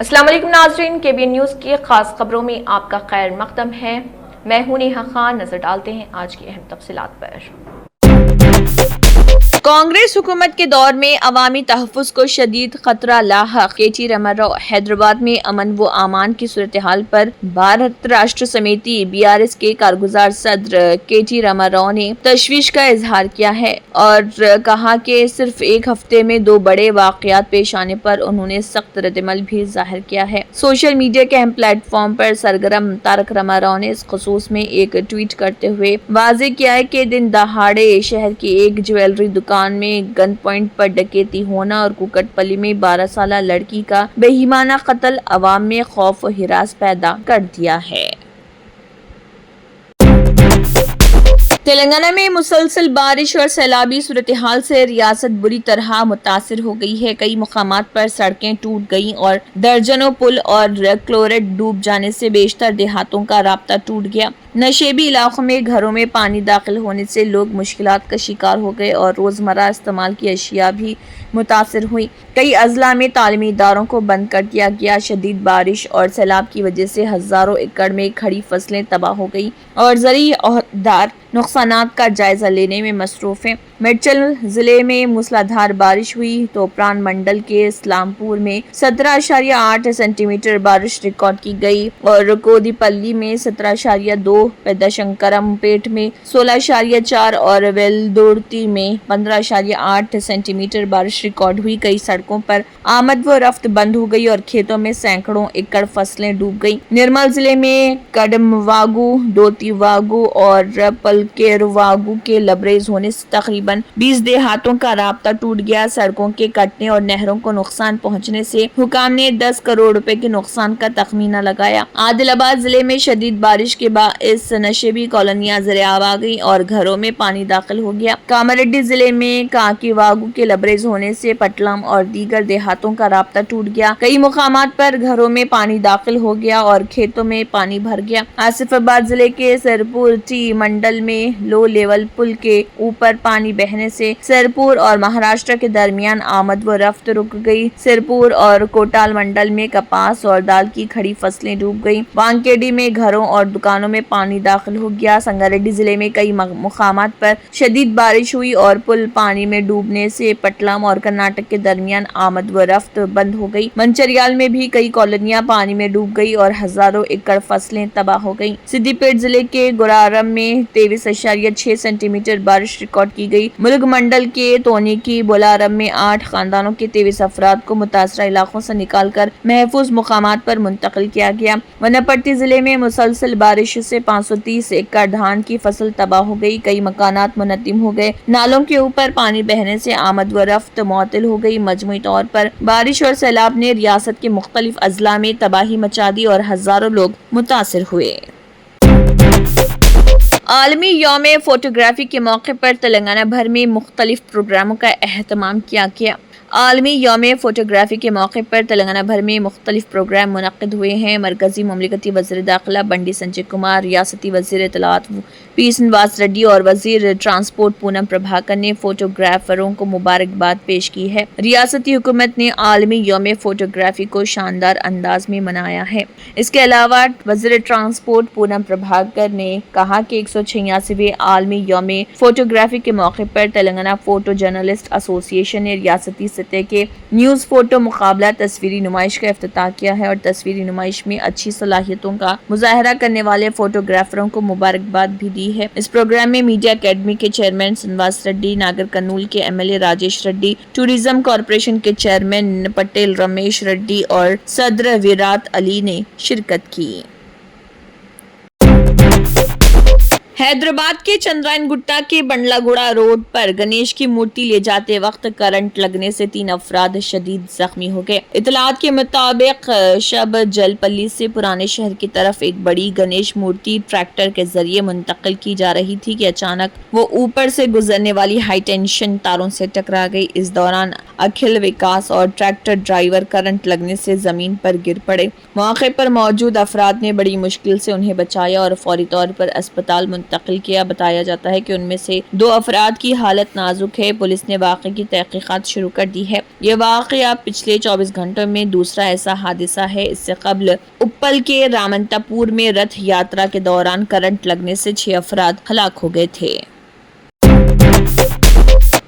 السلام علیکم ناظرین، KBN نیوز کی خاص خبروں میں آپ کا خیر مقدم ہے۔ میں ہوں نیہا خان۔ نظر ڈالتے ہیں آج کی اہم تفصیلات پر۔ کانگریس حکومت کے دور میں عوامی تحفظ کو شدید خطرہ لاحق۔ KT راما راؤ۔ حیدرآباد میں امن و امان کی صورتحال پر بھارت راشٹر سمیتی BRS کے کارگزار صدر KT راما راؤ نے تشویش کا اظہار کیا ہے اور کہا کہ صرف ایک ہفتے میں 2 بڑے واقعات پیش آنے پر انہوں نے سخت ردعمل بھی ظاہر کیا ہے۔ سوشل میڈیا کے اہم پلیٹ فارم پر سرگرم تارک راما راؤ نے اس خصوص میں ایک ٹویٹ کرتے ہوئے واضح کیا ہے کہ دن دہاڑے شہر کی ایک جیولری دکان میں گن پوائنٹ پر ڈکیتی ہونا اور کوکٹ پلی میں 12 سالہ لڑکی کا بےایمانہ قتل عوام میں خوف و ہراس پیدا کر دیا ہے۔ تلنگانہ میں مسلسل بارش اور سیلابی صورتحال سے ریاست بری طرح متاثر ہو گئی ہے۔ کئی مقامات پر سڑکیں ٹوٹ گئیں اور درجنوں پل اور کلورٹ ڈوب جانے سے بیشتر دیہاتوں کا رابطہ ٹوٹ گیا۔ نشیبی علاقوں میں گھروں میں پانی داخل ہونے سے لوگ مشکلات کا شکار ہو گئے اور روزمرہ استعمال کی اشیاء بھی متاثر ہوئی۔ کئی اضلاع میں تعلیمی اداروں کو بند کر دیا گیا۔ شدید بارش اور سیلاب کی وجہ سے ہزاروں ایکڑ میں کھڑی فصلیں تباہ ہو گئی اور زرعی عہدیدار نقصانات کا جائزہ لینے میں مصروف ہیں۔ میڈچل ضلع میں موسلادھار بارش ہوئی تو پران منڈل کے اسلام پور میں 17.8 سینٹی میٹر بارش ریکارڈ کی گئی اور کودی پلی میں 17.2، پیداشنکرم پیٹ میں 16.4 اور ویلدورتی میں 15.8 سینٹی میٹر بارش ریکارڈ ہوئی۔ کئی سڑکوں پر آمد و رفت بند ہو گئی اور کھیتوں میں سینکڑوں ایکڑ فصلیں ڈوب گئی۔ نرمل ضلع میں کڈمواگو، دوتیواگو اور پلکیرواگو کے لبریز ہونے سے تقریباً 20 دیہاتوں کا رابطہ ٹوٹ گیا۔ سڑکوں کے کٹنے اور نہروں کو نقصان پہنچنے سے حکام نے 10 کروڑ روپے کے نقصان کا تخمینہ لگایا۔ عادل آباد ضلع میں شدید بارش کے باعث نشیبی کالونیاں زیرآب آ گئیں اور گھروں میں پانی داخل ہو گیا۔ کاماریڈی ضلع میں کاکیواگو کے لبریز ہونے سے پٹلم اور دیگر دیہاتوں کا رابطہ ٹوٹ گیا۔ کئی مقامات پر گھروں میں پانی داخل ہو گیا اور کھیتوں میں پانی بھر گیا۔ آصف آباد ضلع کے سرپور ٹی منڈل میں لو لیول پل کے اوپر پانی بہنے سے سرپور اور مہاراشٹر کے درمیان آمد و رفت رک گئی۔ سرپور اور کوٹال منڈل میں کپاس اور دال کی کھڑی فصلیں ڈوب گئیں۔ وانکیڈی میں گھروں اور دکانوں میں پانی داخل ہو گیا۔ سنگاریڈی ضلع میں کئی مقامات پر شدید بارش ہوئی اور پل پانی میں ڈوبنے سے پٹلم اور کرناٹک کے درمیان آمد و رفت بند ہو گئی۔ منچریال میں بھی کئی کالونیاں پانی میں ڈوب گئی اور ہزاروں ایکڑ فصلیں تباہ ہو گئیں۔ سدی پیٹ ضلع کے گورارم میں 23.6 سینٹی میٹر بارش ریکارڈ کی گئی۔ ملک منڈل کے تونی کی بولارم میں 8 خاندانوں کے 23 افراد کو متاثرہ علاقوں سے نکال کر محفوظ مقامات پر منتقل کیا گیا۔ ونپٹی ضلع میں مسلسل بارش سے 530 ایکڑ دھان کی فصل تباہ ہو گئی۔ کئی مکانات منہدم ہو گئے۔ نالوں کے اوپر پانی بہنے سے آمد و رفت معطل ہو گئی۔ مجموعی طور پر بارش اور سیلاب نے ریاست کے مختلف اضلاع میں تباہی مچا دی اور ہزاروں لوگ متاثر ہوئے۔ عالمی یوم فوٹوگرافی کے موقع پر تلنگانہ بھر میں مختلف پروگراموں کا اہتمام کیا گیا۔ عالمی یوم فوٹوگرافی کے موقع پر تلنگانہ بھر میں مختلف پروگرام منعقد ہوئے ہیں۔ مرکزی مملکتی وزیر داخلہ بنڈی سنجے کمار، ریاستی وزیر اطلاعات پی سرینواس ریڈی اور وزیر ٹرانسپورٹ پونم پربھاکر نے فوٹوگرافروں کو مبارکباد پیش کی ہے۔ ریاستی حکومت نے عالمی یوم فوٹوگرافی کو شاندار انداز میں منایا ہے۔ اس کے علاوہ وزیر ٹرانسپورٹ پونم پربھاکر نے کہا کہ 186ویں عالمی یوم فوٹوگرافی کے موقع پر تلنگانہ فوٹو جرنلسٹ ایسوسی ایشن نے ریاستی سطح کے نیوز فوٹو مقابلہ تصویری نمائش کا افتتاح کیا ہے اور تصویری نمائش میں اچھی صلاحیتوں کا مظاہرہ کرنے والے فوٹوگرافروں کو مبارکباد بھی دی ہے۔ اس پروگرام میں میڈیا اکیڈمی کے چیئرمین سرینواس ریڈی، ناگر کرنول کے MLA Rajesh ready, tourism corporation کے چیئرمین پٹیل رمیش ریڈی اور صدر ویرات علی نے شرکت کی۔ حیدرآباد کے چندرائن گٹا کے بنڈلاگوڑا روڈ پر گنیش کی مورتی لے جاتے وقت کرنٹ لگنے سے 3 افراد شدید زخمی ہو گئے۔ اطلاعات کے مطابق شب جل پلی سے پرانے شہر کی طرف ایک بڑی گنیش مورتی ٹریکٹر کے ذریعے منتقل کی جا رہی تھی کہ اچانک وہ اوپر سے گزرنے والی ہائی ٹینشن تاروں سے ٹکرا گئی۔ اس دوران اکھل وکاس اور ٹریکٹر ڈرائیور کرنٹ لگنے سے زمین پر گر پڑے۔ موقع پر موجود افراد نے بڑی مشکل سے انہیں بچایا اور فوری طور پر اسپتال منتقل منتقل کیا۔ بتایا جاتا ہے کہ ان میں سے 2 افراد کی حالت نازک ہے۔ پولیس نے واقعے کی تحقیقات شروع کر دی ہے۔ یہ واقعہ پچھلے 24 گھنٹوں میں دوسرا ایسا حادثہ ہے۔ اس سے قبل اپل کے رامنتا پور میں رتھ یاترا کے دوران کرنٹ لگنے سے 6 افراد ہلاک ہو گئے تھے۔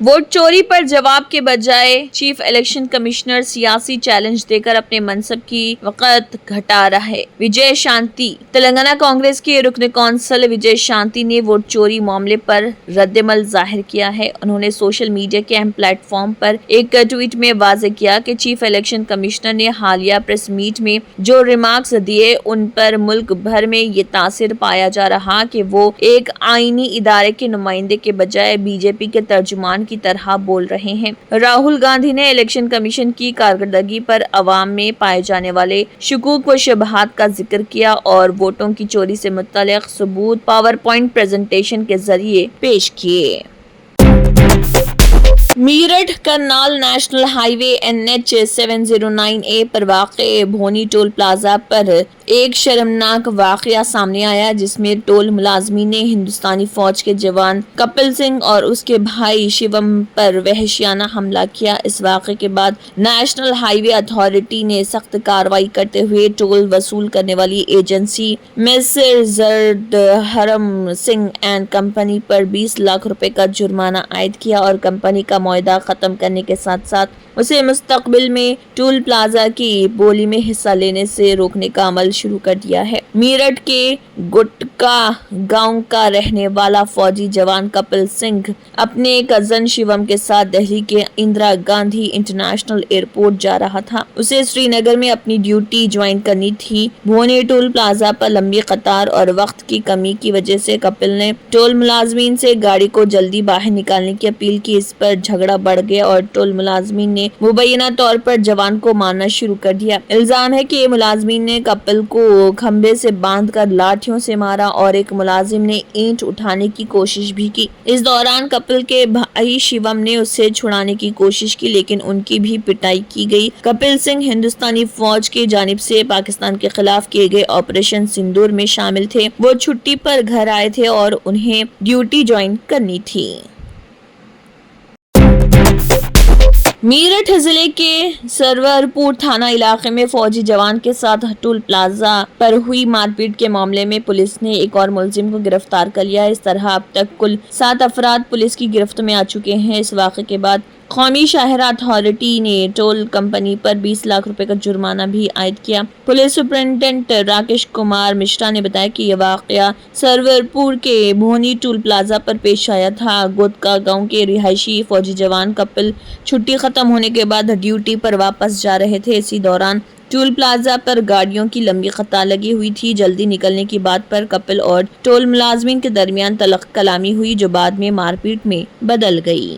ووٹ چوری پر جواب کے بجائے چیف الیکشن کمشنر سیاسی چیلنج دے کر اپنے منصب کی وقت گھٹا رہا ہے۔ وجے شانتی تلنگانہ کانگریس کے رکن کونسل وجے شانتی نے ووٹ چوری معاملے پر رد عمل ظاہر کیا ہے۔ انہوں نے سوشل میڈیا کے اہم پلیٹ فارم پر ایک ٹویٹ میں واضح کیا کہ چیف الیکشن کمشنر نے حالیہ پریس میٹ میں جو ریمارکس دیے ان پر ملک بھر میں یہ تاثر پایا جا رہا کہ وہ ایک آئینی ادارے کے نمائندے کے بجائے بی جے پی کے ترجمان کی طرح بول رہے ہیں۔ راہل گاندھی نے الیکشن کمیشن کی کارکردگی پر عوام میں پائے جانے والے شکوک و شبہات کا ذکر کیا اور ووٹوں کی چوری سے متعلق ثبوت پاور پوائنٹ پریزنٹیشن کے ذریعے پیش کیے۔ میرٹھ کرنال نیشنل ہائی وے NH 709A پر واقع بھونی ٹول پلازا پر ایک شرمناک واقعہ سامنے آیا جس میں ٹول ملازمین نے ہندوستانی فوج کے جوان کپل سنگھ اور اس کے بھائی شیوم پر وحشیانہ حملہ کیا۔ اس واقعے کے بعد نیشنل ہائی وے اتھارٹی نے سخت کارروائی کرتے ہوئے ٹول وصول کرنے والی ایجنسی مسٹر زرد ہرم سنگھ اینڈ کمپنی پر 20 لاکھ روپے کا جرمانہ عائد کیا اور کمپنی کا معاہدہ ختم کرنے کے ساتھ ساتھ اسے مستقبل میں ٹول پلازا کی بولی میں حصہ لینے سے روکنے کا عمل شروع کر دیا ہے۔ میرٹھ کے گٹکا گاؤں کا رہنے والا فوجی جوان کپل سنگھ اپنے کزن شیوم کے ساتھ دہلی کے اندرا گاندھی انٹرنیشنل ایئرپورٹ جا رہا تھا۔ اسے سری نگر میں اپنی ڈیوٹی جوائن کرنی تھی۔ بھونی ٹول پلازا پر لمبی قطار اور وقت کی کمی کی وجہ سے کپل نے ٹول ملازمین سے گاڑی کو جلدی باہر نکالنے کی اپیل کی۔ اس پر جھگڑا بڑھ گیا اور ٹول ملازمین نے مبینہ طور پر جوان کو مارنا شروع کر دیا۔ الزام ہے کہ ملازمین نے کپل کو کھمبے سے باندھ کر لاٹھیوں سے مارا اور ایک ملازم نے اینٹ اٹھانے کی کوشش بھی کی۔ اس دوران کپل کے بھائی شیوم نے اسے چھڑانے کی کوشش کی لیکن ان کی بھی پٹائی کی گئی۔ کپل سنگھ ہندوستانی فوج کی جانب سے پاکستان کے خلاف کیے گئے آپریشن سندور میں شامل تھے۔ وہ چھٹی پر گھر آئے تھے اور انہیں ڈیوٹی جوائن کرنی تھی۔ میرٹھ ضلع کے سرور پور تھانہ علاقے میں فوجی جوان کے ساتھ ٹول پلازا پر ہوئی مار پیٹ کے معاملے میں پولیس نے ایک اور ملزم کو گرفتار کر لیا۔ اس طرح اب تک کل 7 افراد پولیس کی گرفت میں آ چکے ہیں۔ اس واقعے کے بعد قومی شاہراہ اتھارٹی نے ٹول کمپنی پر 20 لاکھ روپے کا جرمانہ بھی عائد کیا۔ پولیس سپرنٹینڈنٹ راکیش کمار مشرا نے بتایا کہ یہ واقعہ سرور پور کے بھونی ٹول پلازا پر پیش آیا تھا۔ گودکا گاؤں کے رہائشی فوجی جوان کپل چھٹی ختم ہونے کے بعد ڈیوٹی پر واپس جا رہے تھے۔ اسی دوران ٹول پلازا پر گاڑیوں کی لمبی قطار لگی ہوئی تھی۔ جلدی نکلنے کی بات پر کپل اور ٹول ملازمین کے درمیان تلخ کلامی ہوئی جو بعد میں مار پیٹ میں بدل گئی۔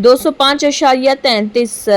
205.33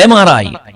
MRI,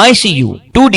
ICU, 2D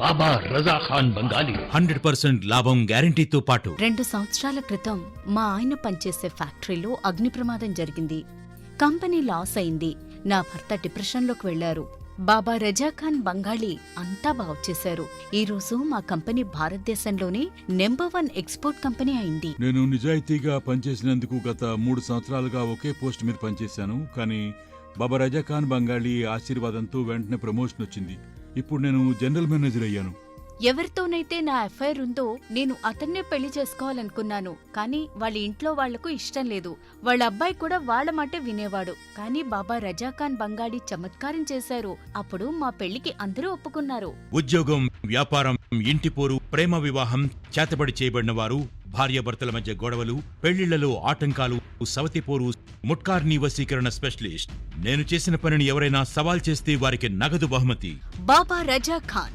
బాబా రజా ఖాన్ బంగాలి 100% లాభం గ్యారెంటీతో పాటు 2 సంవత్సరాల క్రితం మా ఆయన పనిచేసే ఫ్యాక్టరీలో అగ్ని ప్రమాదం జరిగింది. కంపెనీ లాస్ అయింది. నా భర్త డిప్రెషన్లోకి వెళ్లారు. బాబా రజా ఖాన్ బంగాళీ అంతా బాగు చేశారు. ఈ రోజు మా కంపెనీ భారతదేశంలోనే నెంబర్ 1 ఎక్స్పోర్ట్ కంపెనీ అయింది. నేను నిజాయితీగా పనిచేసినందుకు గత 3 సంవత్సరాలుగా ఒకే పోస్ట్ మీద పనిచేశాను. కానీ బాబా రజా ఖాన్ బంగాళీ ఆశీర్వాదంతో వెంటనే ప్రమోషన్ వచ్చింది. ఇప్పుడు నేను జనరల్ మేనేజర్ అయ్యాను. ఎవరితోనైతే నా ఎఫ్ఐఆర్ ఉందో నేను అతన్నే పెళ్లి చేసుకోవాలనుకున్నాను. కానీ వాళ్ళ ఇంట్లో వాళ్లకు ఇష్టం లేదు. వాళ్ళ అబ్బాయి కూడా వాళ్ళ మాటే వినేవాడు. కానీ బాబా రజా ఖాన్ బంగాళీ చమత్కారం చేశారు. అప్పుడు మా పెళ్లికి అందరూ ఒప్పుకున్నారు. ఉద్యోగం, వ్యాపారం, ఇంటి పోరు, ప్రేమ వివాహం, చేతబడి చేయబడిన వారు, భార్యాభర్తల మధ్య గొడవలు, పెళ్లిళ్లలో ఆటంకాలు, సవతిపోరు, ముట్కార్నీ వశీకరణ స్పెషలిస్ట్. నేను చేసిన పనిని ఎవరైనా సవాల్ చేస్తే వారికి నగదు బహుమతి. బాబా రజా ఖాన్,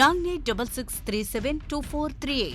9866372438।